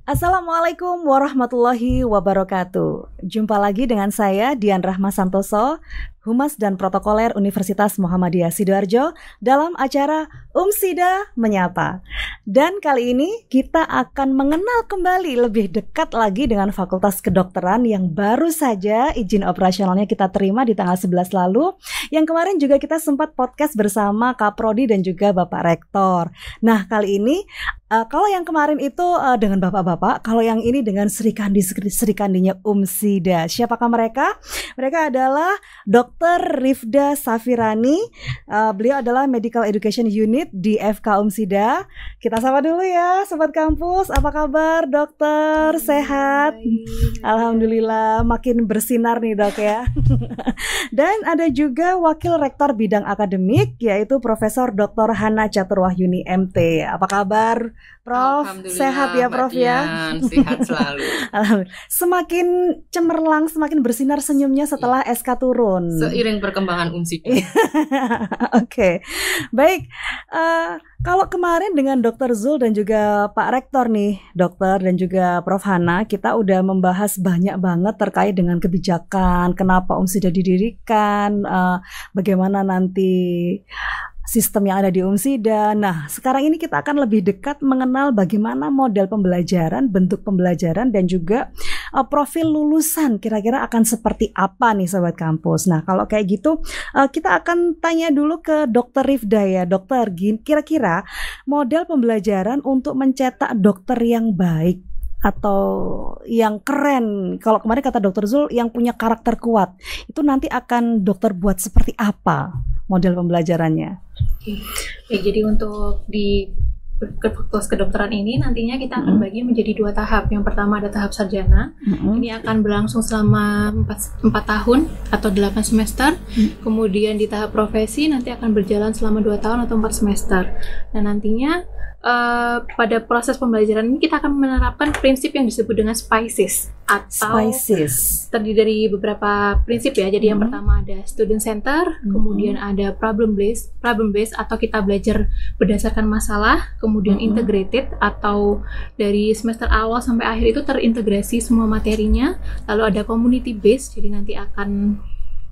Assalamualaikum warahmatullahi wabarakatuh. Jumpa lagi dengan saya Dian Rahma Santoso, Humas dan Protokoler Universitas Muhammadiyah Sidoarjo dalam acara Umsida Menyapa. Dan kali ini kita akan mengenal kembali lebih dekat lagi dengan Fakultas Kedokteran yang baru saja izin operasionalnya kita terima di tanggal 11 lalu. Yang kemarin juga kita sempat podcast bersama Kaprodi dan juga Bapak Rektor. Nah, kali ini kalau yang kemarin itu dengan bapak-bapak, kalau yang ini dengan Srikandinya Umsida. Siapakah mereka? Mereka adalah Dr. Rifda Safirani. Beliau adalah Medical Education Unit di FK Umsida. Kita sapa dulu ya, Sobat Kampus. Apa kabar, Dokter? Sehat? Alhamdulillah, makin bersinar nih, Dok ya. Dan ada juga Wakil Rektor Bidang Akademik, yaitu Profesor Dr. Hana Caturwahyuni MT. Apa kabar, Prof? Sehat ya, Prof ya? Sehat selalu. Alhamdulillah. Semakin cemerlang, semakin bersinar senyumnya setelah SK turun. Seiring perkembangan Umsida. Oke. Baik. Kalau kemarin dengan Dr. Zul dan juga Pak Rektor nih, Dokter dan juga Prof. Hana, kita udah membahas banyak banget terkait dengan kebijakan, kenapa Umsida didirikan, bagaimana nanti sistem yang ada di Umsida. Nah, sekarang ini kita akan lebih dekat mengenal bagaimana model pembelajaran, bentuk pembelajaran, dan juga profil lulusan kira-kira akan seperti apa nih, Sobat Kampus. Nah, kalau kayak gitu, kita akan tanya dulu ke Dr. Rifda ya. Dokter, kira-kira model pembelajaran untuk mencetak dokter yang baik atau yang keren, kalau kemarin kata Dr. Zul yang punya karakter kuat, itu nanti akan dokter buat seperti apa model pembelajarannya? Jadi untuk di Fakultas Kedokteran ini nantinya kita akan bagi menjadi 2 tahap. Yang pertama ada tahap sarjana. Ini akan berlangsung selama 4 tahun atau 8 semester. Kemudian di tahap profesi nanti akan berjalan selama 2 tahun atau 4 semester. Dan nantinya pada proses pembelajaran ini kita akan menerapkan prinsip yang disebut dengan SPICES atau terdiri dari beberapa prinsip ya. Jadi yang pertama ada student center, kemudian ada problem based atau kita belajar berdasarkan masalah, kemudian integrated atau dari semester awal sampai akhir itu terintegrasi semua materinya, lalu ada community based, jadi nanti akan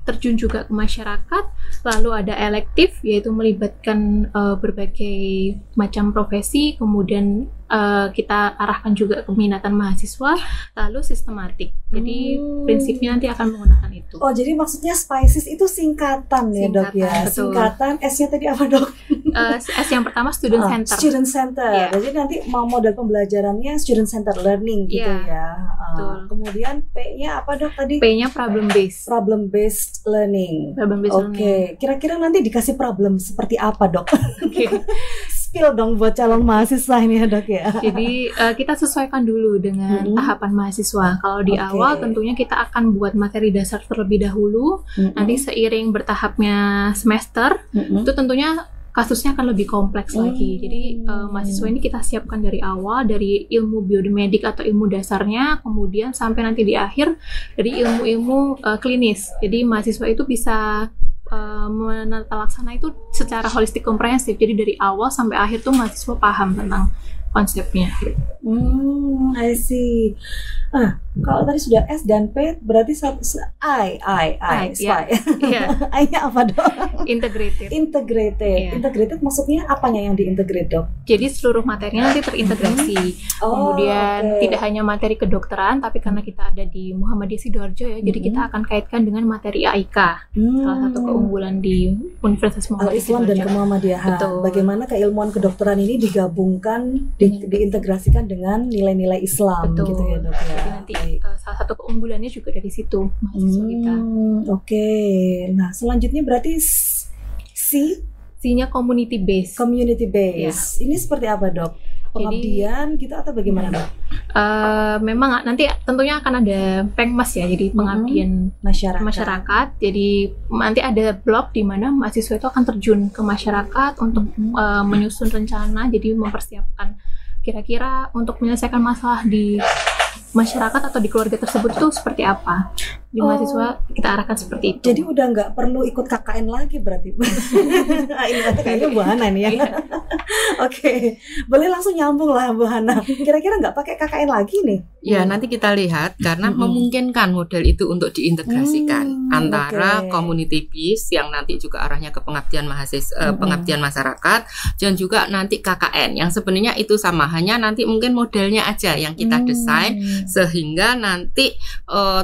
terjun juga ke masyarakat, lalu ada elektif yaitu melibatkan berbagai macam profesi, kemudian kita arahkan juga keminatan mahasiswa, lalu sistematik. Jadi prinsipnya nanti akan menggunakan itu. Oh, jadi maksudnya SPICES itu singkatan ya, Dok ya? Betul. Singkatan, S-nya tadi apa, Dok? S yang pertama student center. Student center. Yeah. Jadi nanti model pembelajarannya student center learning gitu ya. Kemudian P-nya apa, Dok tadi? P-nya problem based. Problem based learning. Oke. Kira-kira nanti dikasih problem seperti apa, Dok? Spill dong buat calon mahasiswa ini ya, Dok ya. Jadi kita sesuaikan dulu dengan tahapan mahasiswa. Kalau di awal tentunya kita akan buat materi dasar terlebih dahulu. Nanti seiring bertahapnya semester itu tentunya kasusnya akan lebih kompleks lagi. Jadi mahasiswa ini kita siapkan dari awal, dari ilmu biomedik atau ilmu dasarnya, kemudian sampai nanti di akhir dari ilmu-ilmu klinis. Jadi mahasiswa itu bisa menata laksana itu secara holistik komprehensif. Jadi dari awal sampai akhir tuh mahasiswa paham tentang konsepnya. I see. Kalau tadi sudah S dan P berarti I. I-nya apa, Dok? Integrated. Integrated maksudnya apanya yang diintegrate, Dok? Jadi seluruh materinya nanti terintegrasi. Kemudian tidak hanya materi kedokteran, tapi karena kita ada di Muhammadiyah Sidoarjo ya, jadi kita akan kaitkan dengan materi AIK. Salah satu keunggulan di Universitas Muhammadiyah Islam dan Muhammadiyahan. Bagaimana keilmuan kedokteran ini digabungkan, diintegrasikan dengan nilai-nilai Islam. Betul. Gitu ya, Dok ya. Jadi nanti salah satu keunggulannya juga dari situ mahasiswa kita. Oke. Nah, selanjutnya berarti C-nya community based. Ya. Ini seperti apa, Dok? Pengabdian gitu atau bagaimana, Dok? Memang nanti tentunya akan ada pengmas ya, jadi pengabdian masyarakat. Jadi nanti ada blok di mana mahasiswa itu akan terjun ke masyarakat untuk menyusun rencana, jadi mempersiapkan kira-kira untuk menyelesaikan masalah di masyarakat atau di keluarga tersebut itu seperti apa. Di mahasiswa kita arahkan seperti itu. Jadi udah nggak perlu ikut KKN lagi berarti. Ini kayaknya Bu Hana nih ya. Oke, boleh langsung nyambung lah Bu Hana. Kira-kira nggak pakai KKN lagi nih? Ya, nanti kita lihat karena memungkinkan model itu untuk diintegrasikan antara community based yang nanti juga arahnya ke pengabdian mahasiswa, pengabdian masyarakat, dan juga nanti KKN yang sebenarnya itu sama, hanya nanti mungkin modelnya aja yang kita desain sehingga nanti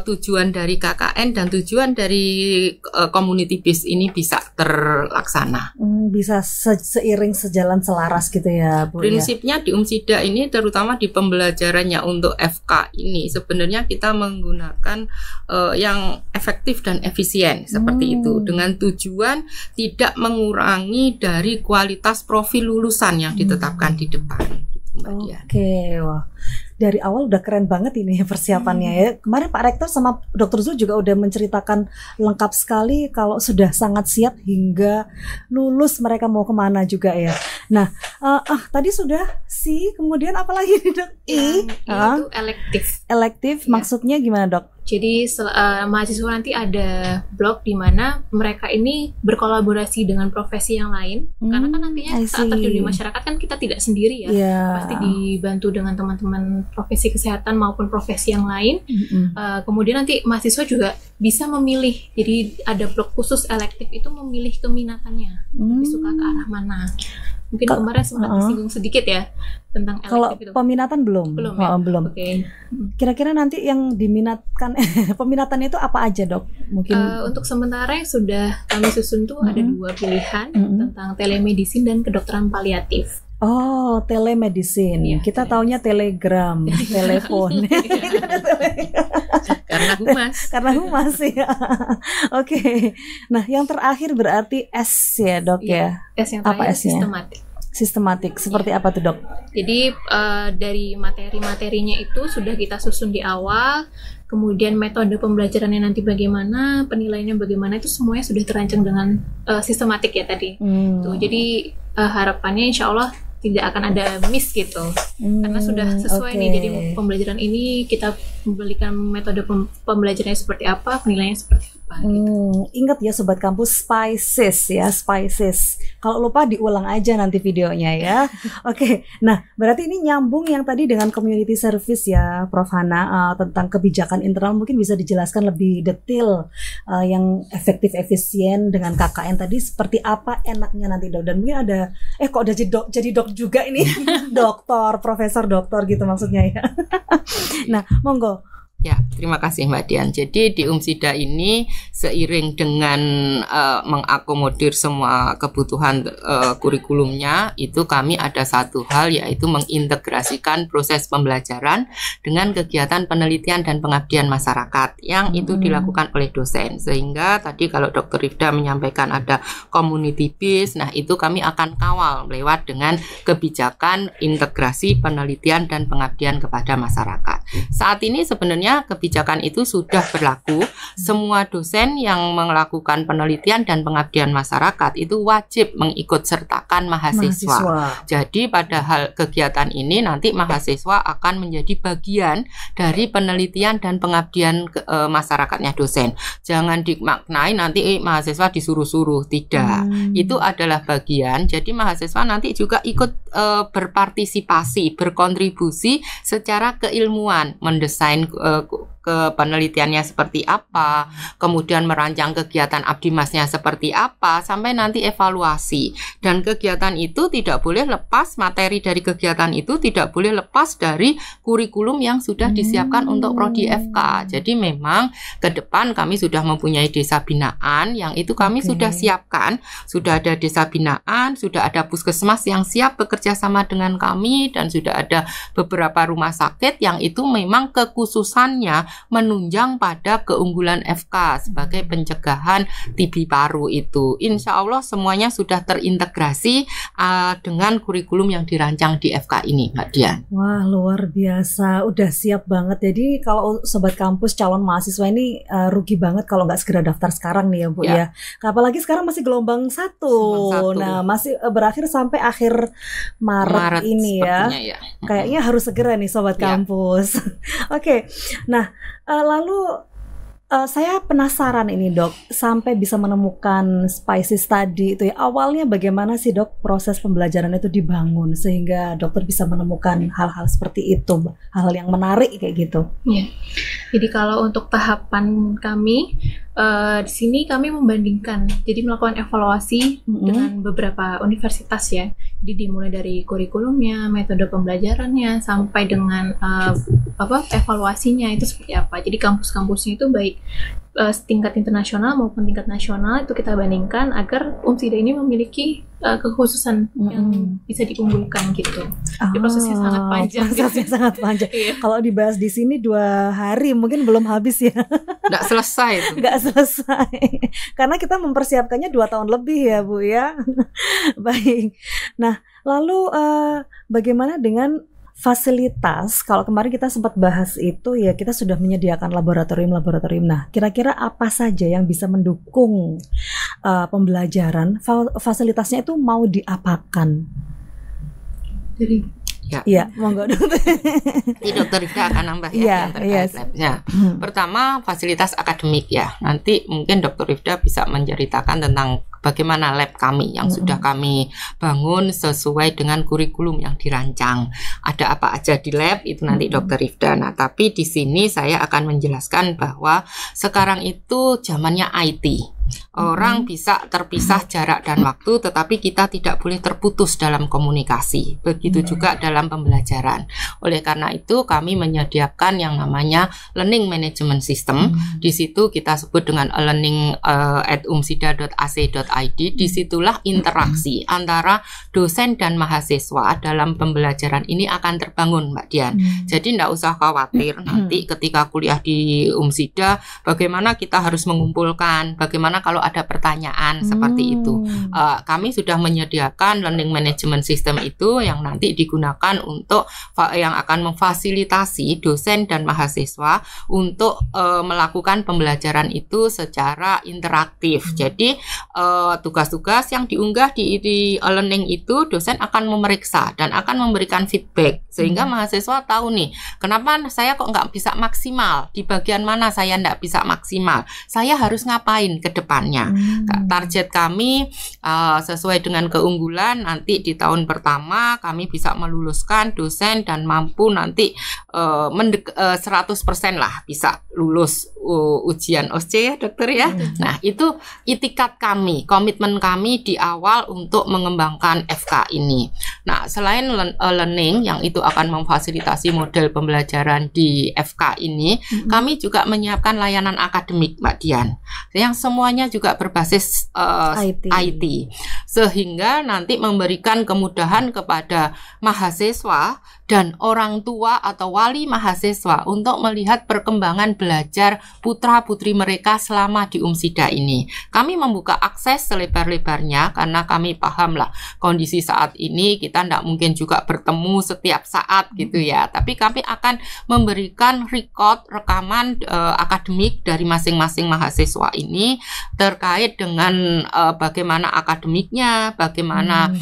tujuan dari KKN dan tujuan dari community based ini bisa terlaksana. Bisa seiring sejalan selaras gitu ya Bu. Prinsipnya di Umsida ini terutama di pembelajarannya untuk FK ini sebenarnya kita menggunakan yang efektif dan efisien seperti itu dengan tujuan tidak mengurangi dari kualitas profil lulusan yang ditetapkan di depan. Oke, wah. Dari awal udah keren banget ini persiapannya ya. Kemarin Pak Rektor sama Dr. Zul juga udah menceritakan lengkap sekali kalau sudah sangat siap hingga lulus mereka mau kemana juga ya. Nah, tadi sudah kemudian apa lagi nih Dok? Itu elektif. Elektif maksudnya gimana Dok? Jadi mahasiswa nanti ada blok di mana mereka ini berkolaborasi dengan profesi yang lain. Karena kan nantinya saat terjun di masyarakat kan kita tidak sendiri ya. Pasti dibantu dengan teman-teman profesi kesehatan maupun profesi yang lain. Kemudian nanti mahasiswa juga bisa memilih. Jadi ada blok khusus elektif itu memilih keminatannya. Lebih suka ke arah mana. Mungkin kemarin sempat disinggung sedikit ya tentang elektif. Kalau itu. peminatan belum? Belum. Oke. Kira-kira nanti yang diminatkan peminatannya itu apa aja Dok? Mungkin untuk sementara yang sudah kami susun tuh ada 2 pilihan tentang telemedicine dan kedokteran paliatif. Oh, telemedicine. Kita taunya telegram, telepon. Karena humas ya. Oke. Nah, yang terakhir berarti S ya, Dok ya. S yang apa terakhir S-nya? Sistematik. Seperti apa tuh, Dok? Jadi dari materi-materinya itu sudah kita susun di awal. Kemudian metode pembelajarannya nanti bagaimana, penilaiannya bagaimana, itu semuanya sudah terancang dengan sistematik ya tadi. Tuh, jadi harapannya insya Allah tidak akan ada miss gitu, karena sudah sesuai nih. Jadi pembelajaran ini kita memberikan metode pembelajarannya seperti apa, penilaiannya seperti apa. Gitu. Ingat ya Sobat Kampus, Spices. Kalau lupa diulang aja nanti videonya ya. Oke, nah berarti ini nyambung yang tadi dengan community service ya Prof. Hana, tentang kebijakan internal mungkin bisa dijelaskan lebih detail yang efektif efisien dengan KKN tadi seperti apa enaknya nanti Dok. Dan mungkin ada kok udah jadi dok juga ini doktor, profesor doktor gitu maksudnya ya. Nah, monggo. Ya, terima kasih Mbak Dian. Jadi di Umsida ini seiring dengan mengakomodir semua kebutuhan kurikulumnya, itu kami ada satu hal yaitu mengintegrasikan proses pembelajaran dengan kegiatan penelitian dan pengabdian masyarakat yang itu dilakukan oleh dosen. Sehingga tadi kalau Dr. Rifda menyampaikan ada community based, nah itu kami akan kawal lewat dengan kebijakan integrasi penelitian dan pengabdian kepada masyarakat. Saat ini sebenarnya kebijakan itu sudah berlaku. Semua dosen yang melakukan penelitian dan pengabdian masyarakat itu wajib mengikut sertakan mahasiswa. Jadi pada hal kegiatan ini nanti mahasiswa akan menjadi bagian dari penelitian dan pengabdian masyarakatnya dosen. Jangan dimaknai nanti mahasiswa disuruh-suruh, tidak. Itu adalah bagian. Jadi mahasiswa nanti juga ikut berpartisipasi, berkontribusi secara keilmuan, mendesain ke penelitiannya seperti apa, kemudian merancang kegiatan abdimasnya seperti apa, sampai nanti evaluasi. Dan kegiatan itu tidak boleh lepas, materi dari kegiatan itu tidak boleh lepas dari kurikulum yang sudah disiapkan untuk prodi FK. Jadi memang ke depan kami sudah mempunyai desa binaan yang itu kami sudah siapkan, sudah ada desa binaan, sudah ada puskesmas yang siap bekerja sama dengan kami, dan sudah ada beberapa rumah sakit yang itu memang kekhususannya menunjang pada keunggulan FK sebagai pencegahan TB paru itu. Insya Allah semuanya sudah terintegrasi dengan kurikulum yang dirancang di FK ini, Mbak Dian. Wah, luar biasa, udah siap banget. Jadi kalau Sobat Kampus calon mahasiswa ini rugi banget kalau nggak segera daftar sekarang nih ya Bu ya. Apalagi sekarang masih gelombang 1. Nah, masih berakhir sampai akhir Maret ini ya. Kayaknya harus segera nih Sobat Kampus. Oke. Nah, lalu Saya penasaran ini dok, sampai bisa menemukan Spices tadi itu ya, awalnya bagaimana sih dok proses pembelajaran itu dibangun sehingga dokter bisa menemukan hal-hal seperti itu, hal-hal yang menarik kayak gitu. Ya. Jadi kalau untuk tahapan kami di sini kami membandingkan, jadi melakukan evaluasi dengan beberapa universitas ya. Jadi dimulai dari kurikulumnya, metode pembelajarannya, sampai dengan evaluasinya itu seperti apa. Jadi kampus-kampusnya itu baik tingkat internasional maupun tingkat nasional itu kita bandingkan agar UMSIDA ini memiliki kekhususan yang bisa diunggulkan gitu. Jadi prosesnya sangat panjang. Prosesnya sangat panjang. Kalau dibahas di sini 2 hari mungkin belum habis ya. Nggak selesai itu. Nggak selesai. Karena kita mempersiapkannya 2 tahun lebih ya Bu ya. Baik. Nah, lalu bagaimana dengan fasilitas? Kalau kemarin kita sempat bahas itu ya, kita sudah menyediakan laboratorium. Nah, kira-kira apa saja yang bisa mendukung pembelajaran? Fasilitasnya itu mau diapakan? Iya, monggo dokter. Di dokter Rifda akan nambah ya, yang terkait labnya. Pertama, fasilitas akademik ya. Nanti mungkin dokter Rifda bisa menceritakan tentang bagaimana lab kami yang sudah kami bangun sesuai dengan kurikulum yang dirancang. Ada apa aja di lab itu nanti dokter Rifda. Nah, tapi di sini saya akan menjelaskan bahwa sekarang itu zamannya IT. Orang bisa terpisah jarak dan waktu, tetapi kita tidak boleh terputus dalam komunikasi. Begitu juga dalam pembelajaran. Oleh karena itu kami menyediakan yang namanya Learning Management System. Di situ kita sebut dengan learning@umsida.ac.id. Disitulah interaksi antara dosen dan mahasiswa dalam pembelajaran ini akan terbangun, Mbak Dian. Jadi tidak usah khawatir nanti ketika kuliah di UMSIDA bagaimana kita harus mengumpulkan, bagaimana kalau ada pertanyaan seperti itu. Kami sudah menyediakan learning management system itu yang nanti digunakan untuk yang akan memfasilitasi dosen dan mahasiswa untuk melakukan pembelajaran itu secara interaktif. Jadi tugas-tugas yang diunggah di learning itu dosen akan memeriksa dan akan memberikan feedback sehingga mahasiswa tahu nih kenapa saya kok nggak bisa maksimal, di bagian mana saya nggak bisa maksimal, saya harus ngapain ke depannya. Target kami sesuai dengan keunggulan nanti di tahun pertama kami bisa meluluskan dosen dan mampu nanti 100% lah bisa lulus ujian OSCE ya dokter ya. Nah itu itikat kami, komitmen kami di awal untuk mengembangkan FK ini. Nah selain learning yang itu akan memfasilitasi model pembelajaran di FK ini, kami juga menyiapkan layanan akademik Mbak Dian, yang semuanya juga berbasis IT, sehingga nanti memberikan kemudahan kepada mahasiswa dan orang tua atau wali mahasiswa untuk melihat perkembangan belajar putra-putri mereka selama di UMSIDA ini. Kami membuka akses selebar-lebarnya karena kami pahamlah kondisi saat ini kita tidak mungkin juga bertemu setiap saat gitu ya. Tapi kami akan memberikan rekaman akademik dari masing-masing mahasiswa ini terkait dengan bagaimana akademiknya, bagaimana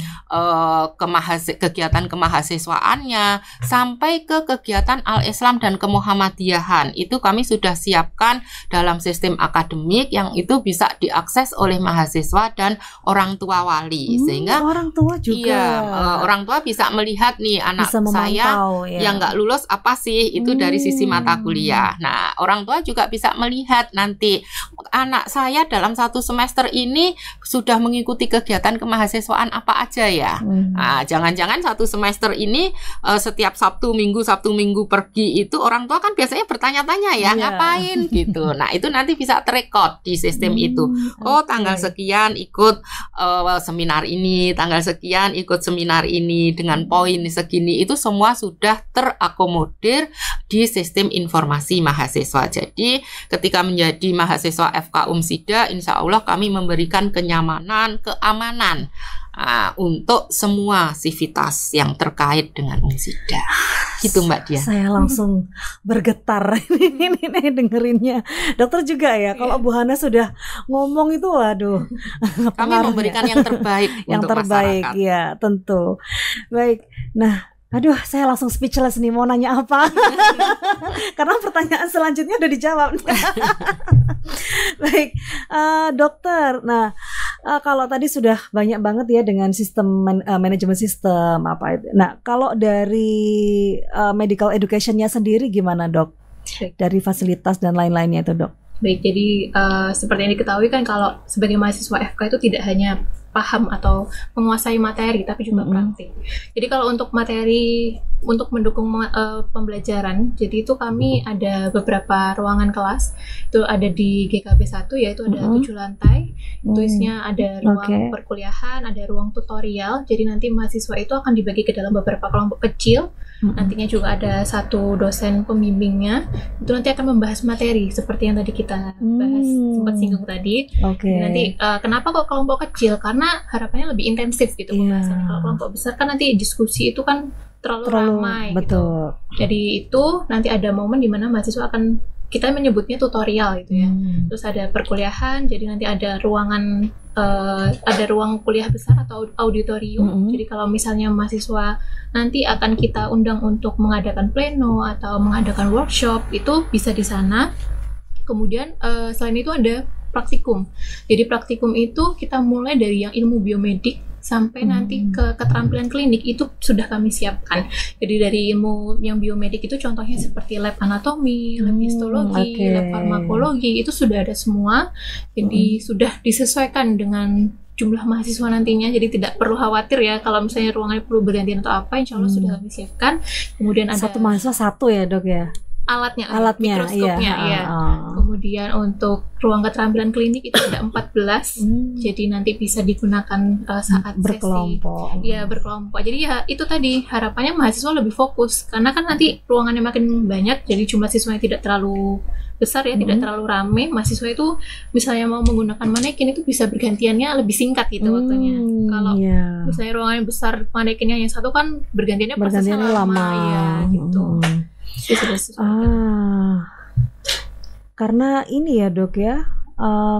kegiatan kemahasiswaannya, sampai ke kegiatan Al-Islam dan Kemuhammadiyahan. Itu kami sudah siapkan dalam sistem akademik yang itu bisa diakses oleh mahasiswa dan orang tua wali. Sehingga orang tua juga orang tua bisa melihat nih anak saya yang nggak lulus apa sih itu dari sisi mata kuliah. Nah orang tua juga bisa melihat nanti anak saya dalam 1 semester ini sudah mengikuti kegiatan kemahasiswaan apa aja ya. Nah, jangan-jangan 1 semester ini setiap Sabtu Minggu pergi itu orang tua kan biasanya bertanya-tanya ya ngapain gitu. Nah itu nanti bisa terekod di sistem itu. Oh tanggal sekian ikut seminar ini, tanggal sekian ikut seminar ini dengan poin segini, itu semua sudah terakomodir di sistem informasi mahasiswa. Jadi ketika menjadi mahasiswa FK UMSIDA, insya Allah kami memberikan kenyamanan, keamanan untuk semua sivitas yang terkait dengan UMSIDA. Gitu Mbak Dian. Saya langsung bergetar ini dengerinnya. Dokter juga ya, kalau Bu Hana sudah ngomong itu waduh. Kami memberikan yang terbaik yang untuk terbaik masyarakat. Ya, tentu. Baik. Nah, Aduh, saya langsung speechless nih mau nanya apa. Karena pertanyaan selanjutnya udah dijawab. Baik, dokter. Nah, kalau tadi sudah banyak banget ya dengan sistem manajemen sistem apa itu. Nah, kalau dari medical education-nya sendiri gimana, Dok? Dari fasilitas dan lain-lainnya itu, Dok. Baik, jadi seperti yang diketahui kan kalau sebagai mahasiswa FK itu tidak hanya paham atau menguasai materi, tapi juga praktik. Jadi kalau untuk materi, untuk mendukung pembelajaran, jadi itu kami ada beberapa ruangan kelas, itu ada di GKB 1, yaitu ada 7 lantai, itu isinya ada ruang perkuliahan, ada ruang tutorial, jadi nanti mahasiswa itu akan dibagi ke dalam beberapa kelompok kecil, nantinya juga ada satu dosen pembimbingnya, itu nanti akan membahas materi, seperti yang tadi kita bahas, sempat singgung tadi. Nanti kenapa kok kelompok kecil? Karena harapannya lebih intensif gitu pembahasan. Kalau kelompok besar kan nanti diskusi itu kan terlalu ramai gitu. Jadi itu nanti ada momen di mana mahasiswa akan, kita menyebutnya tutorial gitu ya. Terus ada perkuliahan, jadi nanti ada ruangan ada ruang kuliah besar atau auditorium. Jadi kalau misalnya mahasiswa nanti akan kita undang untuk mengadakan pleno atau mengadakan workshop, itu bisa di sana. Kemudian selain itu ada praktikum. Jadi praktikum itu kita mulai dari yang ilmu biomedik sampai nanti ke keterampilan klinik itu sudah kami siapkan. Jadi dari ilmu yang biomedik itu contohnya seperti lab anatomi, lab histologi, lab farmakologi, itu sudah ada semua. Jadi sudah disesuaikan dengan jumlah mahasiswa nantinya, jadi tidak perlu khawatir ya kalau misalnya ruangannya perlu bergantian atau apa, insya Allah sudah kami siapkan. Kemudian ada satu mahasiswa satu ya, Dok ya? Alatnya mikroskopnya, iya. Kemudian untuk ruang keterampilan klinik itu ada 14, jadi nanti bisa digunakan saat berkelompok. Sesi. Ya, berkelompok. Jadi ya itu tadi harapannya mahasiswa lebih fokus, karena kan nanti ruangannya makin banyak, jadi jumlah siswanya tidak terlalu besar ya, tidak terlalu ramai. Mahasiswa itu misalnya mau menggunakan manekin itu bisa bergantiannya lebih singkat gitu waktunya. Kalau misalnya ruangannya besar, manekinnya yang satu kan bergantiannya prosesnya lama ya gitu. Karena ini ya, Dok ya,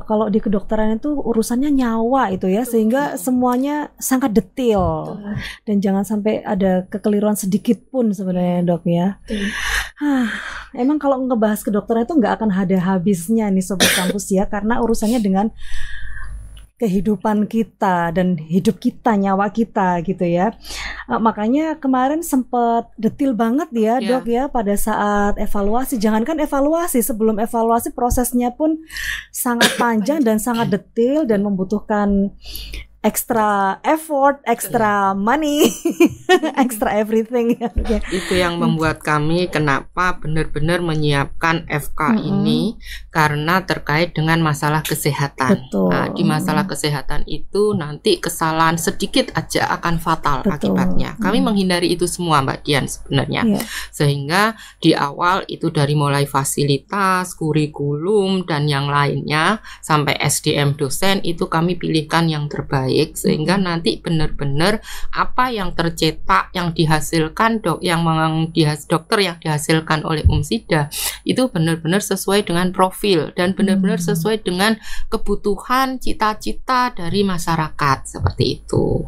kalau di kedokteran itu urusannya nyawa itu ya, sehingga semuanya sangat detail. Dan jangan sampai ada kekeliruan sedikit pun sebenarnya, Dok ya. Emang kalau ngebahas kedokteran itu nggak akan ada habisnya nih Sobat Kampus ya, karena urusannya dengan kehidupan kita dan hidup kita, nyawa kita gitu ya. Makanya kemarin sempat detail banget ya, Dok ya, pada saat evaluasi. Jangankan evaluasi, sebelum evaluasi prosesnya pun sangat panjang dan sangat detail dan membutuhkan extra effort, extra money, extra everything. Itu yang membuat kami kenapa benar-benar menyiapkan FK ini, karena terkait dengan masalah kesehatan. Nah, di masalah kesehatan itu nanti kesalahan sedikit aja akan fatal akibatnya. Kami menghindari itu semua, Mbak Dian sebenarnya. Sehingga di awal itu dari mulai fasilitas, kurikulum dan yang lainnya sampai SDM dosen itu kami pilihkan yang terbaik. Sehingga nanti benar-benar apa yang tercetak, yang dihasilkan dokter yang dihasilkan oleh UMSIDA itu benar-benar sesuai dengan profil dan benar-benar sesuai dengan kebutuhan, cita-cita dari masyarakat, seperti itu.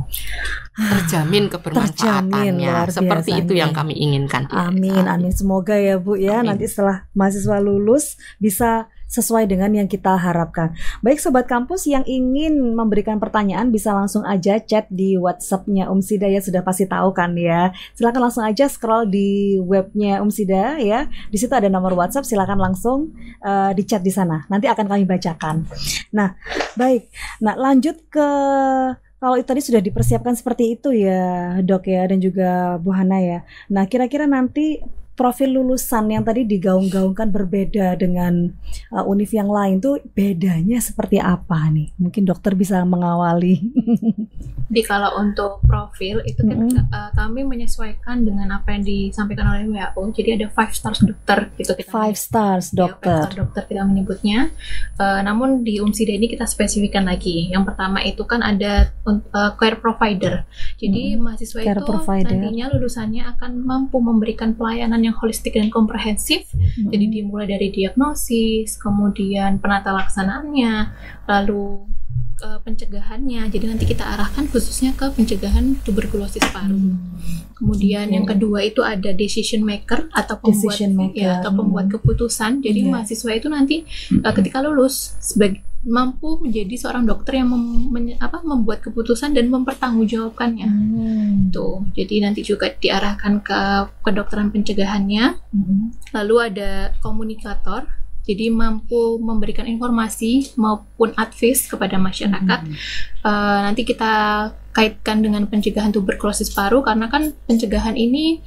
Terjamin kebermanfaatannya, seperti itu yang kami inginkan. Amin, amin. Semoga ya Bu ya, nanti setelah mahasiswa lulus bisa sesuai dengan yang kita harapkan. Baik Sobat Kampus, yang ingin memberikan pertanyaan bisa langsung aja chat di WhatsApp-nya UMSIDA ya, sudah pasti tahu kan ya. Silakan langsung aja scroll di webnya UMSIDA ya. Di situ ada nomor WhatsApp, silakan langsung di chat di sana. Nanti akan kami bacakan. Nah, baik. Nah, lanjut ke, kalau tadi sudah dipersiapkan seperti itu ya, Dok ya, dan juga Bu Hana ya. Nah, kira-kira nanti profil lulusan yang tadi digaung-gaungkan berbeda dengan univ yang lain tuh bedanya seperti apa nih? Mungkin dokter bisa mengawali. Jadi kalau untuk profil itu kan kami menyesuaikan dengan apa yang disampaikan oleh WHO. Jadi ada 5 stars dokter gitu kita. 5 stars dokter. 5 stars dokter kita menyebutnya. Namun di UMSIDA ini kita spesifikkan lagi. Yang pertama itu kan ada care provider. Jadi mahasiswa care itu provider. Nantinya lulusannya akan mampu memberikan pelayanan yang holistik dan komprehensif. Jadi dimulai dari diagnosis, kemudian penata laksanaannya, lalu pencegahannya. Jadi nanti kita arahkan khususnya ke pencegahan tuberkulosis paru. Kemudian yang kedua itu ada decision maker atau pembuat keputusan. Jadi mahasiswa itu nanti ketika lulus mampu menjadi seorang dokter yang membuat keputusan dan mempertanggungjawabkannya. Tuh, jadi nanti juga diarahkan ke kedokteran pencegahannya. Lalu ada komunikator. Jadi mampu memberikan informasi maupun advice kepada masyarakat. Nanti kita kaitkan dengan pencegahan tuberkulosis paru, karena kan pencegahan ini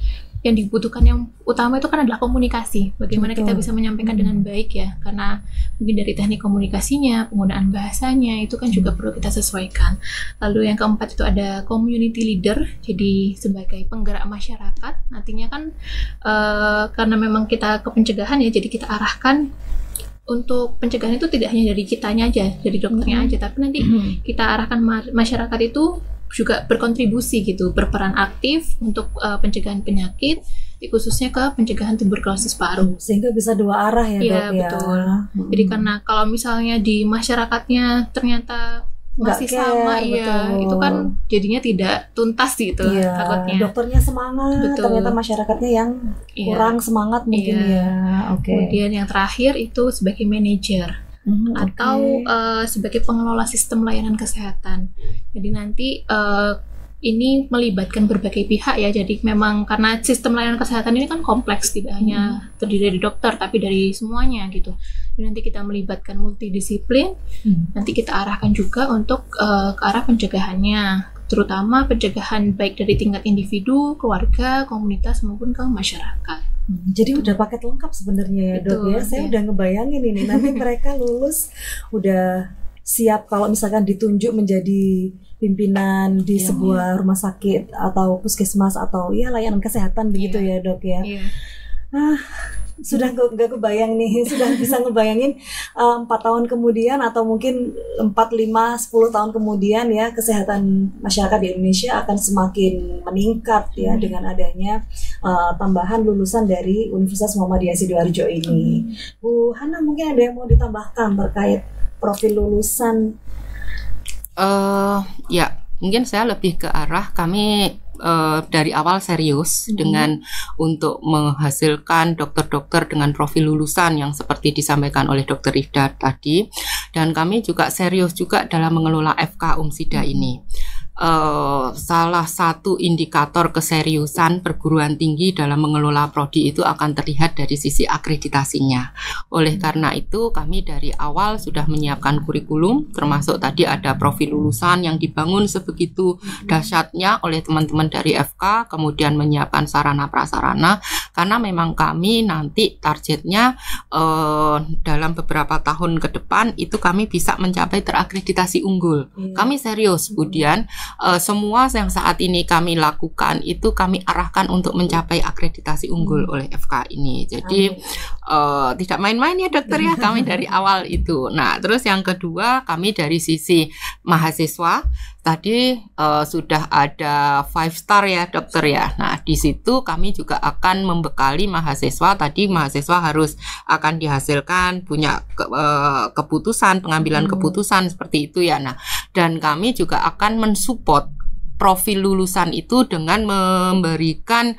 yang dibutuhkan yang utama itu kan adalah komunikasi. Bagaimana kita bisa menyampaikan dengan baik ya, karena mungkin dari teknik komunikasinya, penggunaan bahasanya itu kan juga perlu kita sesuaikan. Lalu yang keempat itu ada community leader, jadi sebagai penggerak masyarakat. Nantinya kan karena memang kita ke pencegahan ya, jadi kita arahkan untuk pencegahan itu tidak hanya dari kitanya aja, dari dokternya aja, tapi nanti kita arahkan masyarakat itu juga berkontribusi gitu, berperan aktif untuk pencegahan penyakit, khususnya ke pencegahan tuberkulosis paru. Sehingga bisa dua arah ya, Dok ya. Iya, betul. Jadi karena kalau misalnya di masyarakatnya ternyata masih sama, itu kan jadinya tidak tuntas gitu takutnya. Dokternya semangat, ternyata masyarakatnya yang kurang semangat mungkin ya. Kemudian yang terakhir itu sebagai manajer. Atau sebagai pengelola sistem layanan kesehatan. Jadi nanti ini melibatkan berbagai pihak ya. Jadi memang karena sistem layanan kesehatan ini kan kompleks, tidak hanya terdiri dari dokter, tapi dari semuanya gitu. Dan nanti kita melibatkan multidisiplin. Nanti kita arahkan juga untuk ke arah pencegahannya, terutama pencegahan baik dari tingkat individu, keluarga, komunitas maupun ke masyarakat. Jadi udah paket lengkap sebenarnya ya, Dok ya. Saya udah ngebayangin ini nanti mereka lulus udah siap kalau misalkan ditunjuk menjadi pimpinan di sebuah rumah sakit atau puskesmas atau layanan kesehatan begitu ya, Dok ya. Sudah nggak kebayang nih, sudah bisa ngebayangin 4 tahun kemudian atau mungkin 4, 5, 10 tahun kemudian ya, kesehatan masyarakat di Indonesia akan semakin meningkat ya dengan adanya tambahan lulusan dari Universitas Muhammadiyah Sidoarjo ini. Bu Hana, mungkin ada yang mau ditambahkan terkait profil lulusan? Ya, mungkin saya lebih ke arah kami dari awal serius dengan untuk menghasilkan dokter-dokter dengan profil lulusan yang seperti disampaikan oleh Dr. Ida tadi, dan kami juga serius juga dalam mengelola FK Umsida ini. Salah satu indikator keseriusan perguruan tinggi dalam mengelola prodi itu akan terlihat dari sisi akreditasinya. Oleh karena itu kami dari awal sudah menyiapkan kurikulum, termasuk tadi ada profil lulusan yang dibangun sebegitu dahsyatnya oleh teman-teman dari FK, kemudian menyiapkan sarana prasarana, karena memang kami nanti targetnya dalam beberapa tahun ke depan itu kami bisa mencapai terakreditasi unggul. Kami serius, kemudian semua yang saat ini kami lakukan itu kami arahkan untuk mencapai akreditasi unggul oleh FK ini. Jadi tidak main-main ya, dokter ya, kami dari awal itu. Nah, terus yang kedua kami dari sisi mahasiswa tadi sudah ada 5 star ya, dokter ya. Nah, di situ kami juga akan membekali mahasiswa. Tadi mahasiswa harus akan dihasilkan punya keputusan, pengambilan keputusan seperti itu ya. Nah, dan kami juga akan mensupport profil lulusan itu dengan memberikan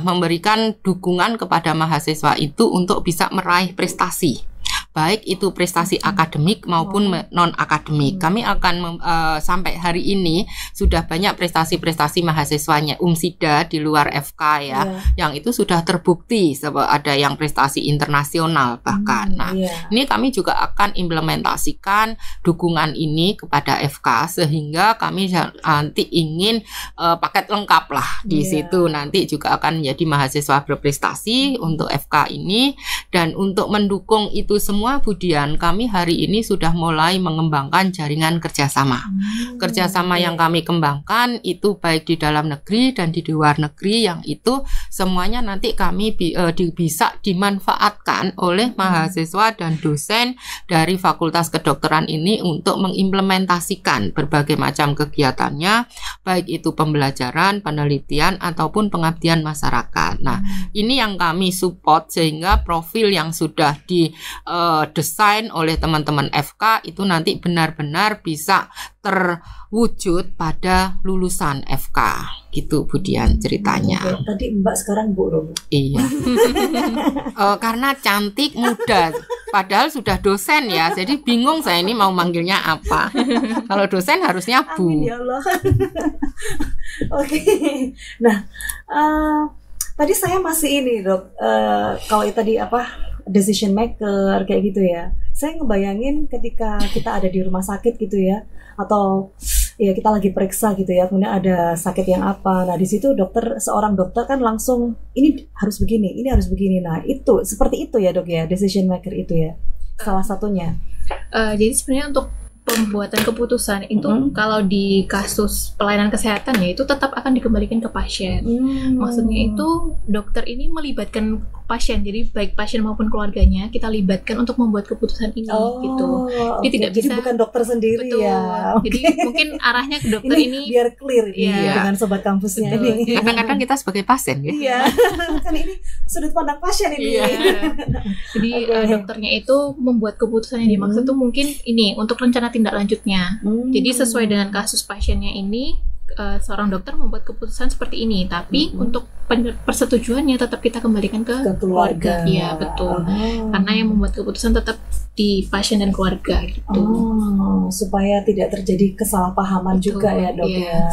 memberikan dukungan kepada mahasiswa itu untuk bisa meraih prestasi, baik itu prestasi akademik maupun non-akademik. Kami akan sampai hari ini sudah banyak prestasi-prestasi mahasiswanya Umsida di luar FK ya, yang itu sudah terbukti, ada yang prestasi internasional bahkan. Nah, ini kami juga akan implementasikan dukungan ini kepada FK, sehingga kami nanti ingin paket lengkap lah di situ. Nanti juga akan menjadi mahasiswa berprestasi untuk FK ini. Dan untuk mendukung itu semua, Budian, kami hari ini sudah mulai mengembangkan jaringan kerjasama. Kerjasama yang kami kembangkan itu baik di dalam negeri dan di luar negeri, yang itu semuanya nanti kami bisa dimanfaatkan oleh mahasiswa dan dosen dari Fakultas Kedokteran ini untuk mengimplementasikan berbagai macam kegiatannya, baik itu pembelajaran, penelitian, ataupun pengabdian masyarakat. Nah, ini yang kami support, sehingga profil yang sudah desain oleh teman-teman FK itu nanti benar-benar bisa terwujud pada lulusan FK. Gitu Bu Dian ceritanya. Tadi Mbak, sekarang Bu dong. Iya. Karena cantik, muda, padahal sudah dosen ya. Jadi bingung saya ini mau manggilnya apa. Kalau dosen harusnya Bu. Amin ya Allah. Oke. Nah, tadi saya masih ini Dok, kalau tadi decision maker kayak gitu ya. Saya ngebayangin ketika kita ada di rumah sakit gitu ya, atau ya kita lagi periksa gitu ya, kemudian ada sakit yang apa. Nah di situ seorang dokter kan langsung ini harus begini, ini harus begini. Nah itu seperti itu ya Dok ya, decision maker itu ya salah satunya. Jadi sebenarnya untuk pembuatan keputusan itu kalau di kasus pelayanan kesehatan ya itu tetap akan dikembalikan ke pasien. Maksudnya itu dokter ini melibatkan pasien, jadi baik pasien maupun keluarganya kita libatkan untuk membuat keputusan ini gitu. Jadi tidak jadi bisa, bukan dokter sendiri. Betul, ya. Jadi mungkin arahnya ke dokter ini biar clear ya, dengan sobat kampusnya ini. Kadang-kadang kita sebagai pasien ya. Iya. Kan ini sudut pandang pasien ini. Iya. Jadi dokternya itu membuat keputusan yang dimaksud itu mungkin ini untuk rencana tindak lanjutnya. Jadi sesuai dengan kasus pasiennya ini seorang dokter membuat keputusan seperti ini, tapi untuk persetujuannya tetap kita kembalikan ke keluarga. Iya, betul. Karena yang membuat keputusan tetap di pasien dan keluarga gitu. Supaya tidak terjadi kesalahpahaman juga ya Dok ya.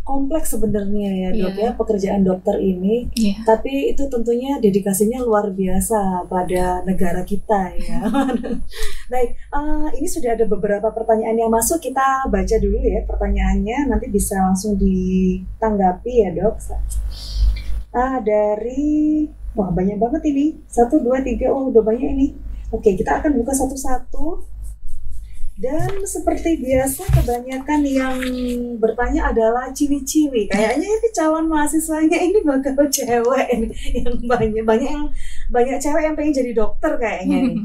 Kompleks sebenarnya ya Dok ya pekerjaan dokter ini, tapi itu tentunya dedikasinya luar biasa pada negara kita ya. Baik, ini sudah ada beberapa pertanyaan yang masuk, kita baca dulu ya pertanyaannya, nanti bisa langsung ditanggapi ya Dok. Dari, wah banyak banget ini, 1, 2, 3, udah banyak ini. Oke, kita akan buka satu-satu. Dan seperti biasa kebanyakan yang bertanya adalah ciwi-ciwi. Kayaknya ini calon mahasiswanya ini bakal cewek ini. Yang banyak cewek yang pengen jadi dokter kayaknya nih.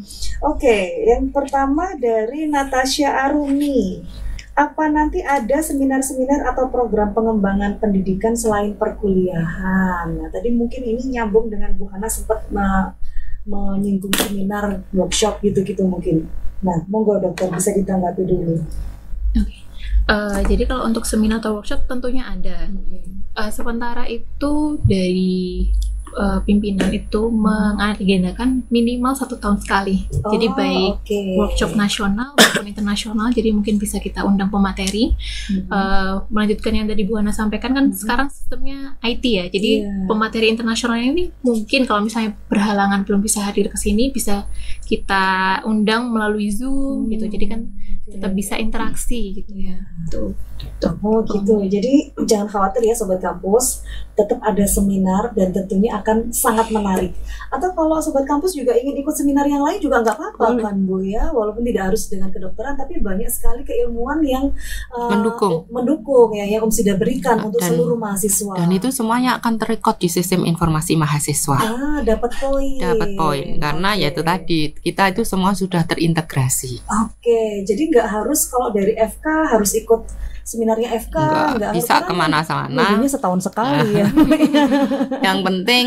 Oke, yang pertama dari Natasha Arumi. Apa nanti ada seminar-seminar atau program pengembangan pendidikan selain perkuliahan? Nah, tadi mungkin ini nyambung dengan Bu Hana sempat menyinggung seminar, workshop gitu-gitu mungkin. Nah, monggo dokter bisa ditanggapi dulu. Oke. Jadi kalau untuk seminar atau workshop tentunya ada. Sementara itu dari pimpinan itu mengagendakan minimal 1 tahun sekali. Jadi baik workshop nasional maupun internasional. Jadi mungkin bisa kita undang pemateri. Melanjutkan yang tadi Bu Hana sampaikan kan sekarang sistemnya IT ya. Jadi pemateri internasional ini mungkin kalau misalnya berhalangan belum bisa hadir ke sini bisa kita undang melalui Zoom gitu. Jadi kan tetap bisa interaksi gitu ya. Tuh. Oh gitu. Jadi jangan khawatir ya sobat kampus, tetap ada seminar dan tentunya akan sangat menarik. Atau kalau sobat kampus juga ingin ikut seminar yang lain juga nggak apa-apa kan Bu ya, walaupun tidak harus dengan kedokteran, tapi banyak sekali keilmuan yang mendukung ya yang Sida berikan untuk seluruh mahasiswa. Dan itu semuanya akan terekod di sistem informasi mahasiswa. Dapat poin. Dapat poin karena ya itu tadi kita itu semua sudah terintegrasi. Oke, jadi nggak harus kalau dari FK harus ikut seminarnya FK, nggak bisa kemana-mana. Mungkin setahun sekali ya. Yang penting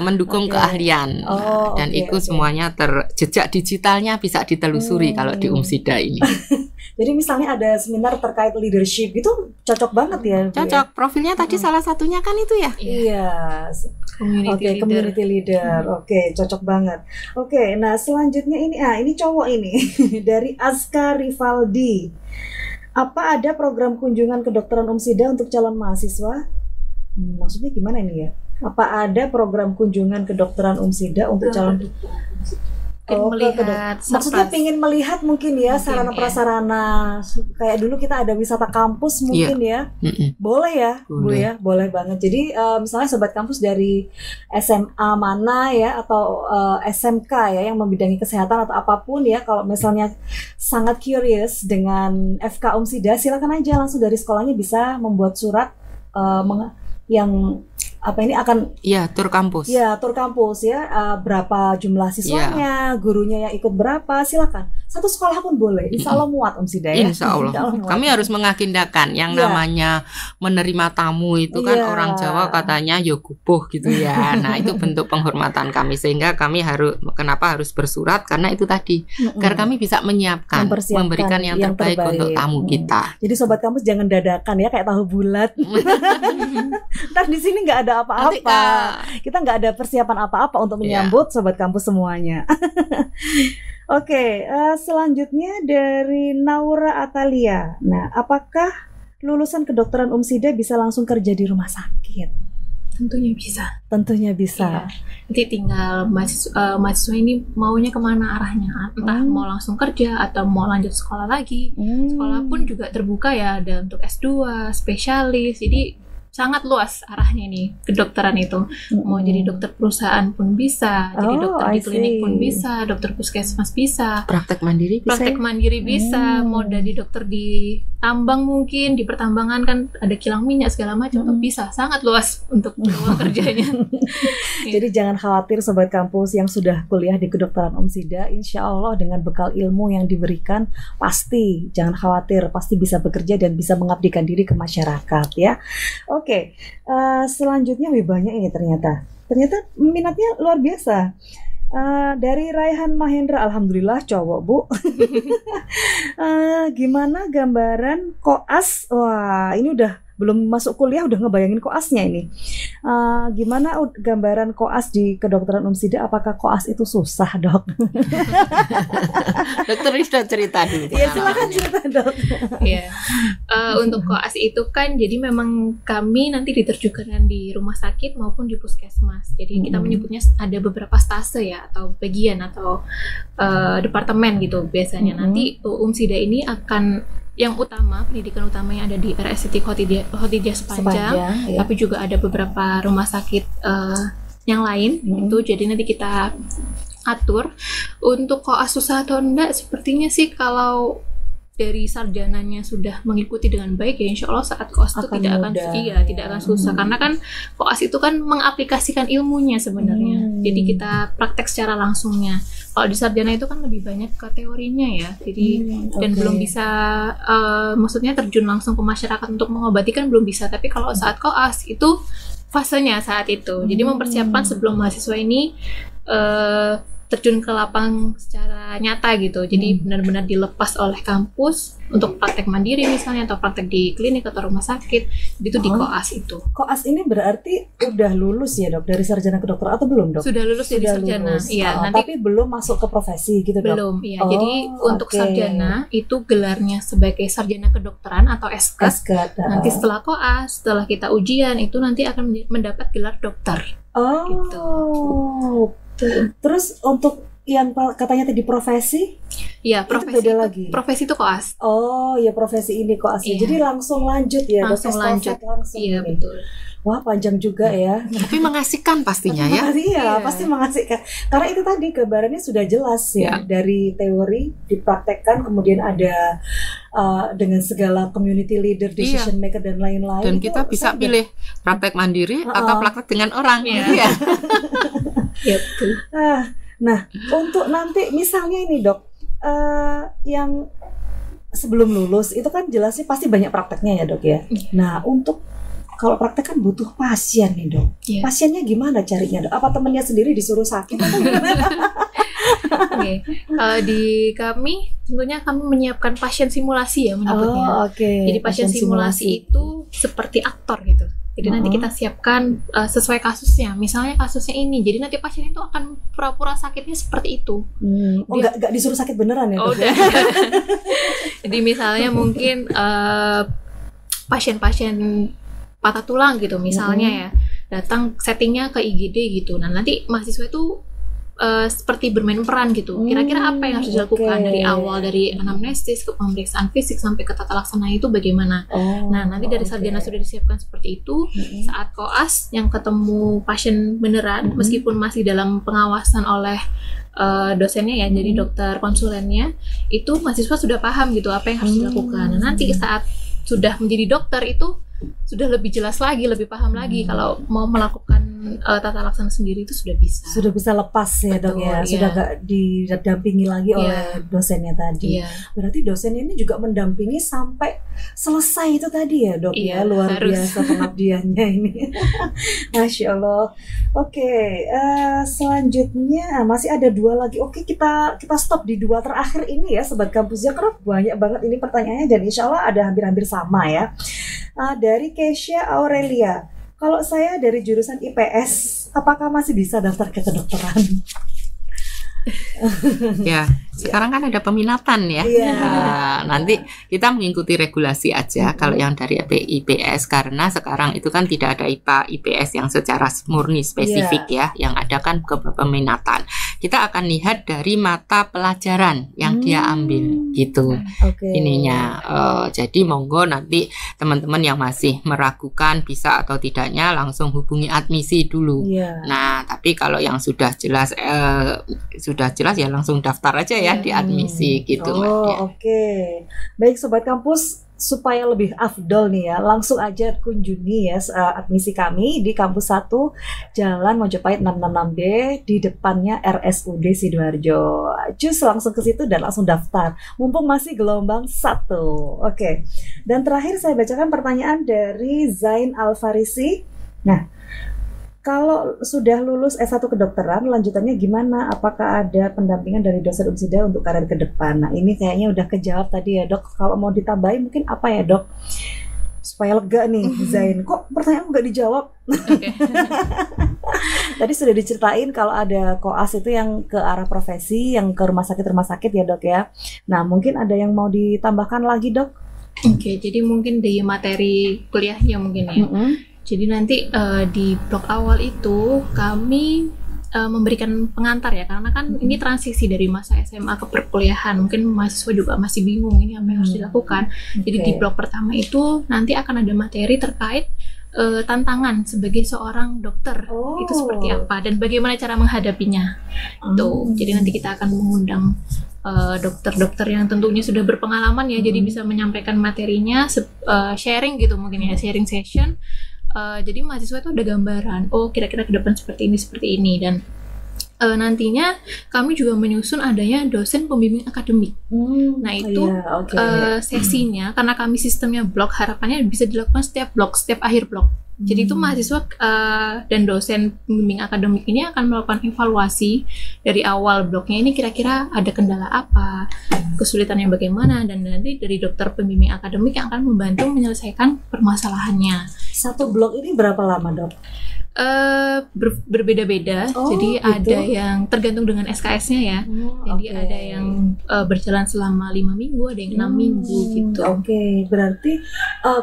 mendukung keahlian dan itu semuanya jejak digitalnya bisa ditelusuri kalau di Umsida ini. Jadi misalnya ada seminar terkait leadership itu cocok banget ya. Cocok. Profilnya tadi salah satunya kan itu ya. Iya. Community leader. Oke, cocok banget. Oke, nah selanjutnya ini cowok ini dari Azka Rivaldi. Apa ada program kunjungan kedokteran Umsida untuk calon mahasiswa? Maksudnya gimana ini ya? Apa ada program kunjungan kedokteran Umsida untuk calon maksudnya pengen melihat mungkin ya sarana prasarana kayak dulu kita ada wisata kampus mungkin ya. Boleh ya Bu ya, boleh banget. Jadi misalnya sobat kampus dari SMA mana ya atau SMK ya yang membidangi kesehatan atau apapun ya, kalau misalnya sangat curious dengan FK Umsida, silakan aja langsung dari sekolahnya bisa membuat surat yang akan tur kampus. Ya, tur kampus ya. Berapa jumlah siswanya, gurunya yang ikut berapa, silakan satu sekolah pun boleh. Insya Allah muat Om Sida ya. Insya Allah. Kami harus mengagendakan yang namanya menerima tamu itu kan orang Jawa katanya yo gubuh gitu ya. Nah itu bentuk penghormatan kami, sehingga kami kenapa harus bersurat, karena itu tadi agar kami bisa menyiapkan, memberikan yang terbaik untuk tamu kita. Jadi Sobat Kampus jangan dadakan ya kayak tahu bulat. Ntar di sini nggak ada apa-apa. Kita nggak ada persiapan apa-apa untuk menyambut Sobat Kampus semuanya. Oke, selanjutnya dari Naura Atalia. Nah, apakah lulusan kedokteran Sida bisa langsung kerja di rumah sakit? Tentunya bisa. Tentunya bisa. Nanti tinggal mahasiswa ini maunya kemana arahnya. Entah mau langsung kerja atau mau lanjut sekolah lagi. Sekolah pun juga terbuka ya, ada untuk S2, spesialis. Jadi sangat luas arahnya nih kedokteran itu. Mau jadi dokter perusahaan pun bisa, jadi dokter di klinik pun bisa, dokter puskesmas bisa, praktek mandiri bisa, mau jadi dokter di tambang mungkin, di pertambangan kan ada kilang minyak segala macam, bisa, sangat luas untuk peluang kerjanya. Jadi jangan khawatir Sobat Kampus yang sudah kuliah di kedokteran Sida, insya Allah dengan bekal ilmu yang diberikan pasti jangan khawatir, pasti bisa bekerja dan bisa mengabdikan diri ke masyarakat ya. Oke, selanjutnya banyak ini ternyata minatnya luar biasa. Dari Raihan Mahendra, alhamdulillah cowok Bu. Gimana gambaran koas? Wah, ini udah belum masuk kuliah udah ngebayangin koasnya ini. Gimana gambaran koas di kedokteran Sida? Apakah koas itu susah, Dok? Dokter ini sudah cerita dulu. Iya, silakan cerita, Dok. Iya. Untuk koas itu kan jadi memang kami nanti diterjunkan di rumah sakit maupun di puskesmas. Jadi kita menyebutnya ada beberapa stase ya, atau bagian atau departemen gitu biasanya. Nanti Sida ini akan yang utama, pendidikan utama yang ada di RSCT Khotijah Sepanjang, ya. Tapi juga ada beberapa rumah sakit yang lain itu. Jadi nanti kita atur untuk koas susah atau enggak. Sepertinya sih kalau dari sarjananya sudah mengikuti dengan baik ya insya Allah saat koas itu tidak akan susah, karena kan koas itu kan mengaplikasikan ilmunya sebenarnya. Jadi kita praktek secara langsungnya. Kalau di sarjana itu kan lebih banyak ke teorinya ya, jadi dan belum bisa maksudnya terjun langsung ke masyarakat untuk mengobati kan belum bisa. Tapi kalau saat koas itu fasenya saat itu, jadi mempersiapkan sebelum mahasiswa ini terjun ke lapang secara nyata gitu. Jadi benar-benar dilepas oleh kampus untuk praktek mandiri misalnya, atau praktek di klinik atau rumah sakit, itu di koas itu. Koas ini berarti udah lulus ya Dok dari sarjana kedokteran atau belum Dok? Sudah lulus dari sarjana. Iya, nanti tapi belum masuk ke profesi gitu Dok. Belum, iya. Jadi untuk sarjana itu gelarnya sebagai sarjana kedokteran atau SKED. Nanti setelah koas, setelah kita ujian itu nanti akan mendapat gelar dokter. Gitu. Terus untuk yang katanya tadi profesi? Iya, profesi itu beda lagi. Profesi itu koas. Oh, ya profesi ini koas. Iya. Jadi langsung lanjut ya, langsung lanjut. Iya, betul. Wah, panjang juga ya. Tapi mengasihkan pastinya ya. Iya, pasti mengasihkan. Karena itu tadi gambarannya sudah jelas ya. Dari teori dipraktekkan, kemudian ada dengan segala community leader, decision maker dan lain-lain. Dan kita bisa pilih praktek mandiri atau praktek dengan orang. Iya. Gitu. Nah, untuk nanti misalnya ini Dok, yang sebelum lulus itu kan jelasnya pasti banyak prakteknya ya Dok ya. Nah, untuk kalau praktek kan butuh pasien nih Dok. Pasiennya gimana carinya Dok? Apa temennya sendiri disuruh sakit atau gimana? Oke, kalau di kami tentunya kami menyiapkan pasien simulasi ya menyebutnya. Jadi pasien simulasi itu seperti aktor gitu. Jadi nanti kita siapkan sesuai kasusnya. Misalnya kasusnya ini, jadi nanti pasien itu akan pura-pura sakitnya seperti itu. Nggak disuruh sakit beneran ya? Udah. Jadi misalnya mungkin pasien-pasien patah tulang gitu misalnya ya, datang settingnya ke IGD gitu. Nah nanti mahasiswa itu seperti bermain peran gitu. Kira-kira apa yang harus dilakukan dari awal, dari anamnesis ke pemeriksaan fisik sampai ke tata laksana itu bagaimana. Nah nanti dari sarjana sudah disiapkan seperti itu. Saat koas yang ketemu pasien beneran, meskipun masih dalam pengawasan oleh dosennya ya, jadi dokter konsulennya, itu mahasiswa sudah paham gitu apa yang harus dilakukan. Nah nanti saat sudah menjadi dokter itu sudah lebih jelas lagi, lebih paham lagi kalau mau melakukan tata laksana sendiri itu sudah bisa. Sudah bisa lepas ya dok ya, sudah gak didampingi lagi oleh dosennya tadi. Berarti dosen ini juga mendampingi sampai selesai itu tadi ya dok ya, luar biasa pengabdiannya ini. Masya Allah. Oke, selanjutnya masih ada 2 lagi. Oke, kita stop di 2 terakhir ini ya Sobat Kampusnya, karena banyak banget ini pertanyaannya dan insya Allah ada hampir-hampir sama ya. Dari Keisha Aurelia, kalau saya dari jurusan IPS, apakah masih bisa daftar ke kedokteran? Ya, sekarang kan ada peminatan ya. Nanti kita mengikuti regulasi aja kalau yang dari IPS, karena sekarang itu kan tidak ada IPA IPS yang secara murni spesifik ya, yang ada kan ke peminatan. Kita akan lihat dari mata pelajaran yang dia ambil gitu. Ininya. Jadi monggo nanti teman-teman yang masih meragukan bisa atau tidaknya langsung hubungi admisi dulu. Nah, tapi kalau yang sudah jelas ya langsung daftar aja ya di admisi gitu. Baik Sobat Kampus, supaya lebih afdol nih ya, langsung aja kunjungi ya admisi kami di Kampus 1 Jalan Mojopahit 666B di depannya RSUD Sidoarjo. Cus langsung ke situ dan langsung daftar mumpung masih gelombang 1. Dan terakhir saya bacakan pertanyaan dari Zain Alfarisi. Nah, kalau sudah lulus S1 kedokteran, lanjutannya gimana? Apakah ada pendampingan dari dosen UMSIDA untuk karir ke depan? Nah, ini kayaknya udah kejawab tadi ya, Dok. Kalau mau ditambahin mungkin apa ya, Dok? Supaya lega nih, Zain. Kok pertanyaan nggak dijawab? Tadi sudah diceritain kalau ada koas itu yang ke arah profesi, yang ke rumah sakit ya, Dok ya. Nah, mungkin ada yang mau ditambahkan lagi, Dok? Jadi mungkin di materi kuliahnya mungkin ya. Jadi nanti di blok awal itu kami memberikan pengantar ya, karena kan ini transisi dari masa SMA ke perkuliahan. Mungkin mahasiswa juga masih bingung ini apa yang harus dilakukan. Jadi di blok pertama itu nanti akan ada materi terkait tantangan sebagai seorang dokter itu seperti apa dan bagaimana cara menghadapinya. Jadi nanti kita akan mengundang dokter-dokter yang tentunya sudah berpengalaman ya, jadi bisa menyampaikan materinya, sharing gitu mungkin ya, sharing session. Jadi mahasiswa itu ada gambaran, kira-kira ke depan seperti ini dan nantinya kami juga menyusun adanya dosen pembimbing akademik. Nah itu sesinya, karena kami sistemnya blok, harapannya bisa dilakukan setiap blok, setiap akhir blok. Jadi itu mahasiswa dan dosen pembimbing akademik ini akan melakukan evaluasi dari awal bloknya ini, kira-kira ada kendala apa, kesulitannya bagaimana, dan nanti dari dokter pembimbing akademik yang akan membantu menyelesaikan permasalahannya. Satu blok ini berapa lama, Dok? Berbeda-beda, jadi gitu? Ada yang tergantung dengan SKS-nya ya. Jadi ada yang berjalan selama 5 minggu, ada yang 6 minggu gitu. Berarti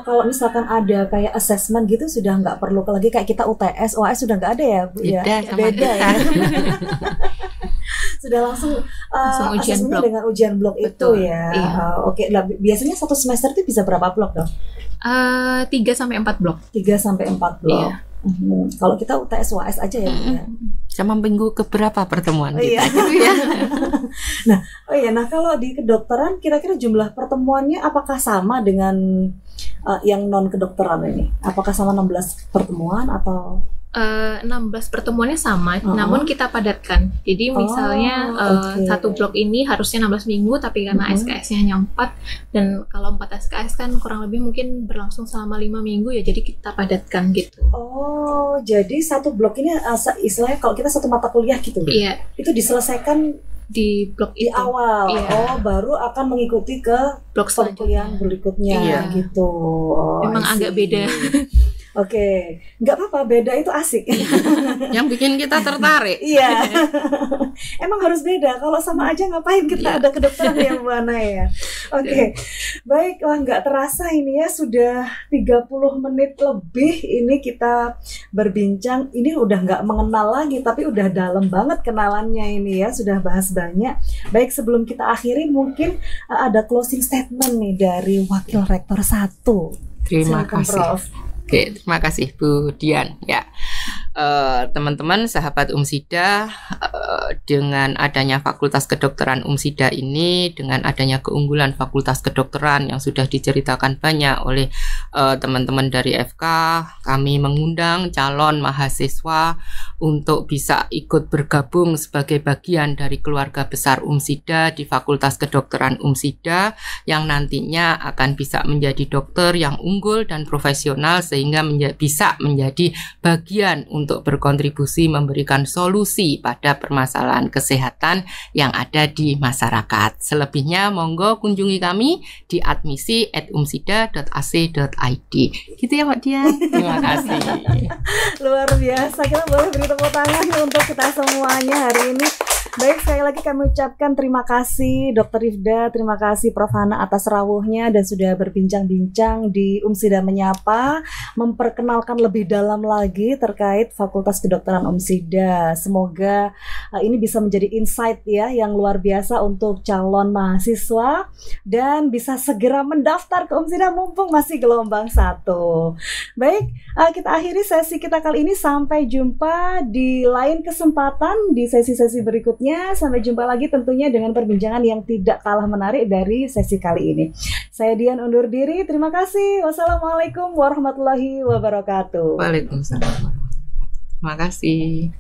kalau misalkan ada kayak assessment gitu sudah nggak perlu lagi kayak kita UTS, OAS sudah nggak ada ya, Bu? Beda ya. Sudah langsung ujian blok dengan ujian blok. Betul, itu ya. Nah, biasanya satu semester itu bisa berapa blok, Dok? 3-4 blok. 3-4 blok. Kalau kita UTS UAS aja ya. Sama minggu keberapa pertemuan kita gitu ya. Nah kalau di kedokteran kira-kira jumlah pertemuannya apakah sama dengan yang non kedokteran ini? Apakah sama 16 pertemuan atau 16 pertemuannya sama, namun kita padatkan. Jadi misalnya satu blok ini harusnya 16 minggu, tapi karena SKS-nya hanya 4, dan kalau 4 SKS kan kurang lebih mungkin berlangsung selama 5 minggu ya, jadi kita padatkan gitu. Jadi satu blok ini istilahnya kalau kita satu mata kuliah gitu. Iya. Itu diselesaikan di blok di awal. Baru akan mengikuti ke blok kuliah berikutnya gitu. Memang agak beda. Nggak apa-apa, beda itu asik. Yang bikin kita tertarik. Iya. Emang harus beda. Kalau sama aja ngapain kita ada kedokteran yang mana ya? Baik, nggak terasa ini ya sudah 30 menit lebih ini kita berbincang. Ini udah nggak mengenal lagi, tapi udah dalam banget kenalannya ini ya. Sudah bahas banyak. Baik, sebelum kita akhiri mungkin ada closing statement nih dari Wakil Rektor 1. Terima kasih, Prof. Terima kasih Bu Dian ya. Teman-teman sahabat UMSIDA, dengan adanya Fakultas Kedokteran UMSIDA ini, dengan adanya keunggulan Fakultas Kedokteran yang sudah diceritakan banyak oleh teman-teman dari FK, kami mengundang calon mahasiswa untuk bisa ikut bergabung sebagai bagian dari keluarga besar UMSIDA di Fakultas Kedokteran UMSIDA yang nantinya akan bisa menjadi dokter yang unggul dan profesional sehingga bisa menjadi bagian untuk berkontribusi memberikan solusi pada permasalahan kesehatan yang ada di masyarakat. Selebihnya monggo kunjungi kami di admisi@umsida.ac.id. Gitu ya Mbak Dian. Terima kasih. Luar biasa, kita boleh beri tepuk tangan untuk kita semuanya hari ini. Baik, sekali lagi kami ucapkan terima kasih Dr. Rifda, terima kasih Prof. Hana atas rawuhnya dan sudah berbincang-bincang di UMSIDA Menyapa, memperkenalkan lebih dalam lagi terkait Fakultas Kedokteran UMSIDA. Semoga ini bisa menjadi insight ya yang luar biasa untuk calon mahasiswa dan bisa segera mendaftar ke UMSIDA mumpung masih gelombang 1. Baik, kita akhiri sesi kita kali ini, sampai jumpa di lain kesempatan di sesi-sesi berikutnya. Sampai jumpa lagi tentunya dengan perbincangan yang tidak kalah menarik dari sesi kali ini. Saya Dian undur diri, terima kasih. Wassalamualaikum warahmatullahi wabarakatuh. Waalaikumsalam warahmatullahi wabarakatuh. Terima kasih.